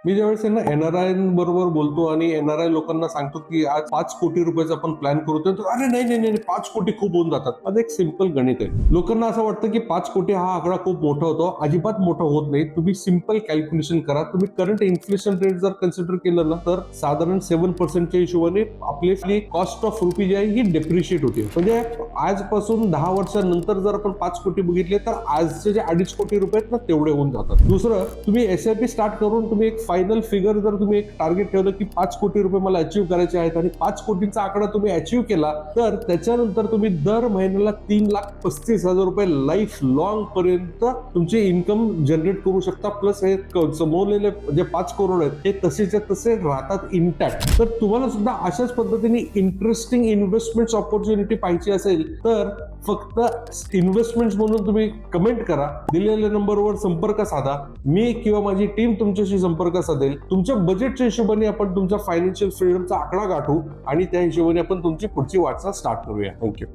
मी ज्यावेळेस यांना एनआरआय बरोबर बोलतो आणि एनआरआय लोकांना सांगतो की आज 5 कोटी रुपयाचा आपण प्लॅन करू, तर अरे नाही नाही नाही 5 कोटी खूप होऊन जातात. आज एक सिंपल गणित आहे. लोकांना असं वाटतं की 5 कोटी हा आकडा खूप मोठा होतो. अजिबात मोठा होत नाही. तुम्ही सिंपल कॅल्क्युलेशन करा. तुम्ही करंट इन्फ्लेशन रेट जर कन्सिडर केलं ना, तर साधारण 7% हिशोबाने आपली कॉस्ट ऑफ रुपी जी आहे ही डेप्रिशिएट होते. म्हणजे आजपासून 10 वर्षांनंतर जर आपण 5 कोटी बघितले तर आजचे जे 2.5 कोटी रुपये आहेत ना, तेवढे होऊन जातात. दुसरं, तुम्ही एसआयपी स्टार्ट करून तुम्ही एक फायनल फिगर जर तुम्ही एक टार्गेट ठेवलं की 5 कोटी रुपये मला अचीव्ह करायचे आहेत आणि 5 कोटीचा आकडा तुम्ही अचीव्ह केला, तर त्याच्यानंतर तुम्ही दर महिन्याला 3,35,000 रुपये लाईफ लॉंग पर्यंत तुमची इन्कम जनरेट करू शकता. प्लस हे समोरलेले जे 5 करोड आहेत हे तसेच्या तसे राहतात इंटॅक्ट. तर तुम्हाला सुद्धा अशाच पद्धतीने इंटरेस्टिंग इन्व्हेस्टमेंट ऑपॉर्च्युनिटी पाहिजे असेल तर फक्त इन्व्हेस्टमेंट म्हणून तुम्ही कमेंट करा, दिलेल्या नंबरवर संपर्क साधा. मी किंवा माझी टीम तुमच्याशी संपर्क साधेल. तुमच्या बजेटच्या हिशोबाने आपण तुमच्या फायनान्शियल फ्रीडमचा आकडा गाठू आणि त्या हिशोबाने आपण तुमची पुढची वाटचाल स्टार्ट करूया. थँक्यू.